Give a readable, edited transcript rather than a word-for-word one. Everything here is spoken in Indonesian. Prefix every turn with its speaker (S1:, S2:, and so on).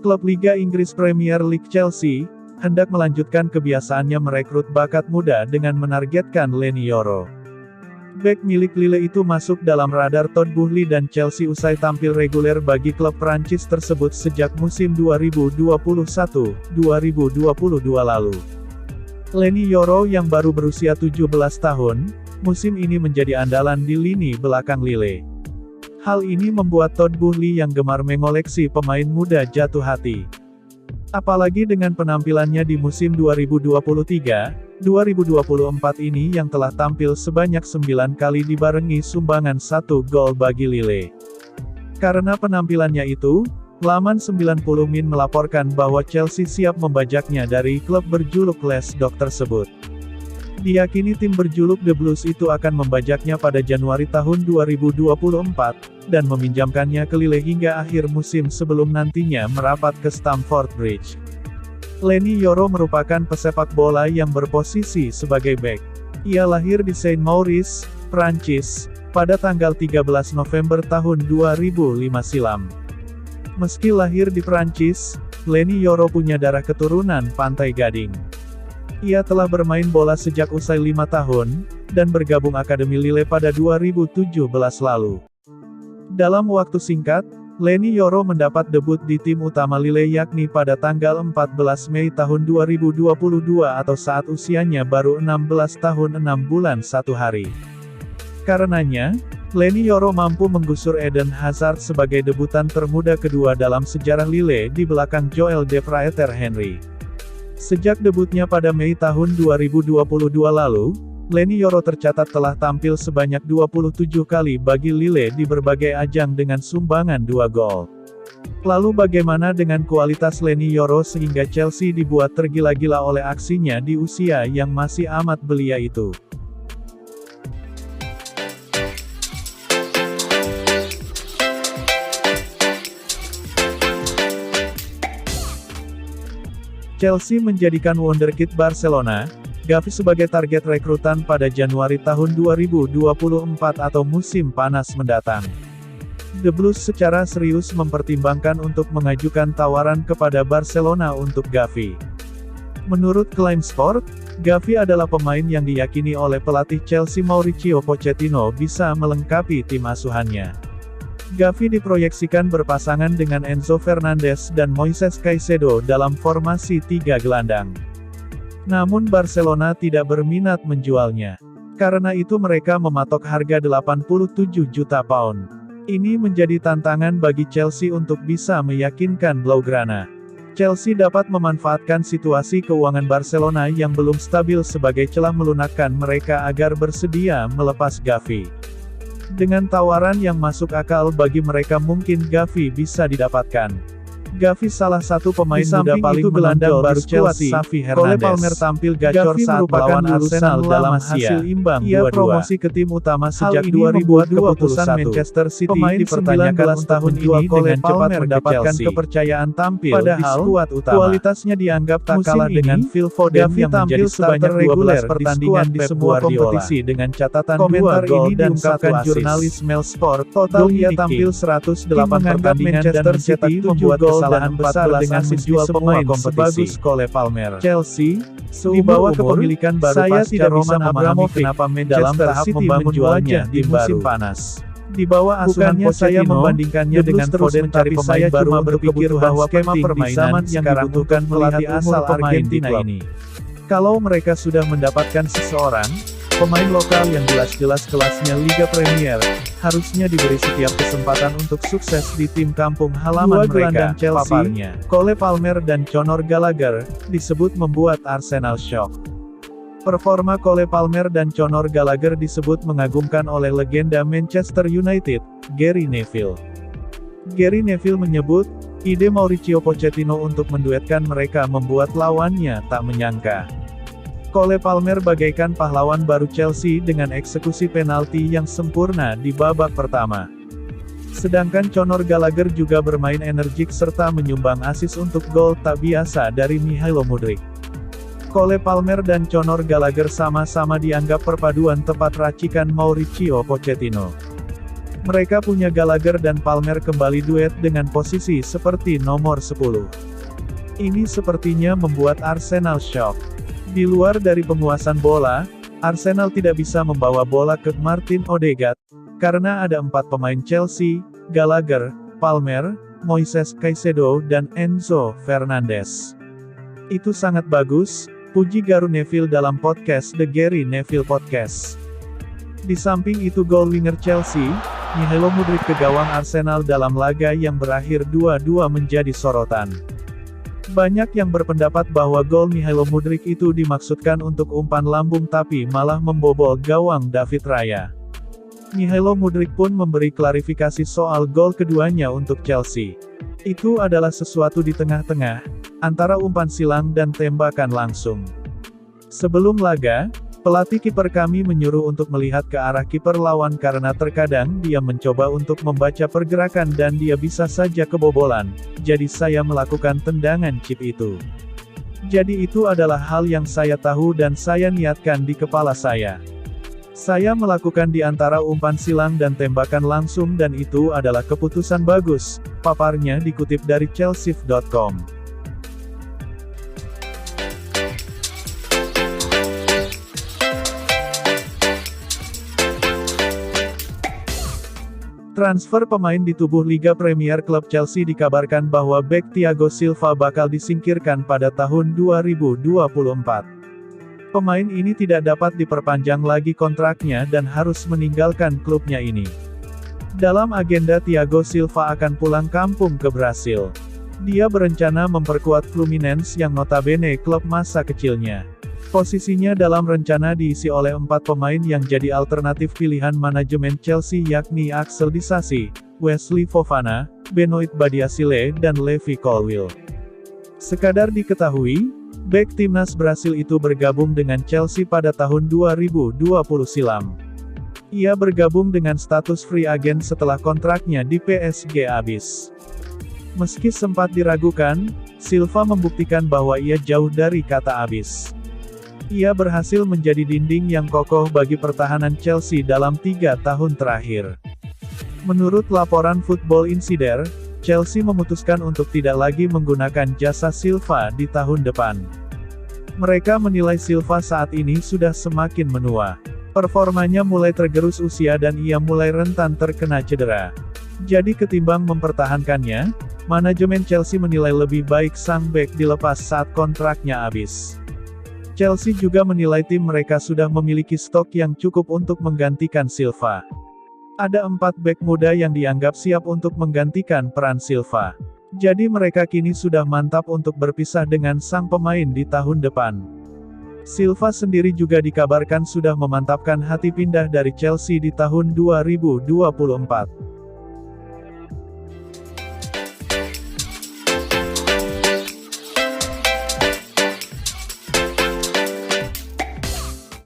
S1: Klub Liga Inggris Premier League Chelsea, hendak melanjutkan kebiasaannya merekrut bakat muda dengan menargetkan Leny Yoro. Bek milik Lille itu masuk dalam radar Todd Boehly dan Chelsea usai tampil reguler bagi klub Prancis tersebut sejak musim 2021-2022 lalu. Leny Yoro yang baru berusia 17 tahun, musim ini menjadi andalan di lini belakang Lille. Hal ini membuat Todd Boehly yang gemar mengoleksi pemain muda jatuh hati. Apalagi dengan penampilannya di musim 2023-2024 ini yang telah tampil sebanyak 9 kali dibarengi sumbangan 1 gol bagi Lille. Karena penampilannya itu, laman 90 Min melaporkan bahwa Chelsea siap membajaknya dari klub berjuluk Les Dogs tersebut. Diyakini tim berjuluk The Blues itu akan membajaknya pada Januari tahun 2024, dan meminjamkannya ke Lille hingga akhir musim sebelum nantinya merapat ke Stamford Bridge. Leny Yoro merupakan pesepak bola yang berposisi sebagai bek. Ia lahir di Saint-Maurice, Prancis, pada tanggal 13 November tahun 2005 silam. Meski lahir di Prancis, Leny Yoro punya darah keturunan Pantai Gading. Ia telah bermain bola sejak usia 5 tahun, dan bergabung Akademi Lille pada 2017 lalu. Dalam waktu singkat, Leny Yoro mendapat debut di tim utama Lille yakni pada tanggal 14 Mei tahun 2022 atau saat usianya baru 16 tahun 6 bulan 1 hari. Karenanya, Leny Yoro mampu menggusur Eden Hazard sebagai debutan termuda kedua dalam sejarah Lille di belakang Joel De Praeter Henry. Sejak debutnya pada Mei tahun 2022 lalu, Leny Yoro tercatat telah tampil sebanyak 27 kali bagi Lille di berbagai ajang dengan sumbangan 2 gol. Lalu bagaimana dengan kualitas Leny Yoro sehingga Chelsea dibuat tergila-gila oleh aksinya di usia yang masih amat belia itu? Chelsea menjadikan wonderkid Barcelona, Gavi sebagai target rekrutan pada Januari tahun 2024 atau musim panas mendatang. The Blues secara serius mempertimbangkan untuk mengajukan tawaran kepada Barcelona untuk Gavi. Menurut klaim Sport, Gavi adalah pemain yang diyakini oleh pelatih Chelsea Mauricio Pochettino bisa melengkapi tim asuhannya. Gavi diproyeksikan berpasangan dengan Enzo Fernandez dan Moises Caicedo dalam formasi 3 gelandang. Namun Barcelona tidak berminat menjualnya. Karena itu mereka mematok harga 87 juta pound. Ini menjadi tantangan bagi Chelsea untuk bisa meyakinkan Blaugrana. Chelsea dapat memanfaatkan situasi keuangan Barcelona yang belum stabil sebagai celah melunakkan mereka agar bersedia melepas Gavi. Dengan tawaran yang masuk akal bagi mereka mungkin Gavi bisa didapatkan. Gavi salah satu pemain muda paling menonjol baru Chelsea. Cole Palmer tampil gacor saat melawan Arsenal dalam hasil imbang 2-2. Ia promosi ke tim utama sejak 2021. Keputusan Manchester City dipertanyakan tahun ini dengan cepat mendapatkan kepercayaan tampil di skuad utama. Kualitasnya dianggap tak kalah dengan Phil Foden yang menjadi sebanyak 12 pertandingan di semua kompetisi dengan catatan 2 gol dan 1 assist. Jurnalis Mail Sport, total ia tampil 108 pertandingan dan mencetak 7 gol kesalahan besar dengan menjual pemain sebagus Cole Palmer. Chelsea, di bawah kepemilikan baru pasca Roman Abramovich, kenapa Manchester City menjualnya di musim panas. Di bawah asuhan saya membandingkannya dengan Foden tapi saya cuma berpikir bahwa skema permainan yang dibutuhkan pelatih asal Argentina ini. Kalau mereka sudah mendapatkan seseorang, pemain lokal yang jelas-jelas kelasnya Liga Premier, harusnya diberi setiap kesempatan untuk sukses di tim kampung halaman mereka. Chelsea, Cole Palmer dan Conor Gallagher, disebut membuat Arsenal shock. Performa Cole Palmer dan Conor Gallagher disebut mengagumkan oleh legenda Manchester United, Gary Neville. Gary Neville menyebut, ide Mauricio Pochettino untuk menduetkan mereka membuat lawannya tak menyangka. Cole Palmer bagaikan pahlawan baru Chelsea dengan eksekusi penalti yang sempurna di babak pertama. Sedangkan Conor Gallagher juga bermain energik serta menyumbang assist untuk gol tak biasa dari Mihailo Mudryk. Cole Palmer dan Conor Gallagher sama-sama dianggap perpaduan tepat racikan Mauricio Pochettino. Mereka punya Gallagher dan Palmer kembali duet dengan posisi seperti nomor 10. Ini sepertinya membuat Arsenal shock. Di luar dari penguasaan bola, Arsenal tidak bisa membawa bola ke Martin Odegaard, karena ada 4 pemain Chelsea, Gallagher, Palmer, Moises Caicedo dan Enzo Fernandez. Itu sangat bagus, puji Gary Neville dalam podcast The Gary Neville Podcast. Di samping itu gol winger Chelsea, Michailo Mudryk ke gawang Arsenal dalam laga yang berakhir 2-2 menjadi sorotan. Banyak yang berpendapat bahwa gol Michailo Mudryk itu dimaksudkan untuk umpan lambung tapi malah membobol gawang David Raya. Michailo Mudryk pun memberi klarifikasi soal gol keduanya untuk Chelsea. Itu adalah sesuatu di tengah-tengah, antara umpan silang dan tembakan langsung. Sebelum laga, pelatih kiper kami menyuruh untuk melihat ke arah kiper lawan karena terkadang dia mencoba untuk membaca pergerakan dan dia bisa saja kebobolan, jadi saya melakukan tendangan chip itu. Jadi itu adalah hal yang saya tahu dan saya niatkan di kepala saya. Saya melakukan di antara umpan silang dan tembakan langsung dan itu adalah keputusan bagus, paparnya dikutip dari Chelsea.com. Transfer pemain di tubuh Liga Premier klub Chelsea dikabarkan bahwa bek Thiago Silva bakal disingkirkan pada tahun 2024. Pemain ini tidak dapat diperpanjang lagi kontraknya dan harus meninggalkan klubnya ini. Dalam agenda Thiago Silva akan pulang kampung ke Brasil. Dia berencana memperkuat Fluminense yang notabene klub masa kecilnya. Posisinya dalam rencana diisi oleh 4 pemain yang jadi alternatif pilihan manajemen Chelsea yakni Axel Disasi, Wesley Fofana, Benoit Badiashile dan Levi Colwill. Sekadar diketahui, bek timnas Brasil itu bergabung dengan Chelsea pada tahun 2020 silam. Ia bergabung dengan status free agent setelah kontraknya di PSG habis. Meski sempat diragukan, Silva membuktikan bahwa ia jauh dari kata habis. Ia berhasil menjadi dinding yang kokoh bagi pertahanan Chelsea dalam 3 tahun terakhir. Menurut laporan Football Insider, Chelsea memutuskan untuk tidak lagi menggunakan jasa Silva di tahun depan. Mereka menilai Silva saat ini sudah semakin menua. Performanya mulai tergerus usia dan ia mulai rentan terkena cedera. Jadi ketimbang mempertahankannya, manajemen Chelsea menilai lebih baik sang bek dilepas saat kontraknya habis. Chelsea juga menilai tim mereka sudah memiliki stok yang cukup untuk menggantikan Silva. Ada 4 bek muda yang dianggap siap untuk menggantikan peran Silva. Jadi mereka kini sudah mantap untuk berpisah dengan sang pemain di tahun depan. Silva sendiri juga dikabarkan sudah memantapkan hati pindah dari Chelsea di tahun 2024.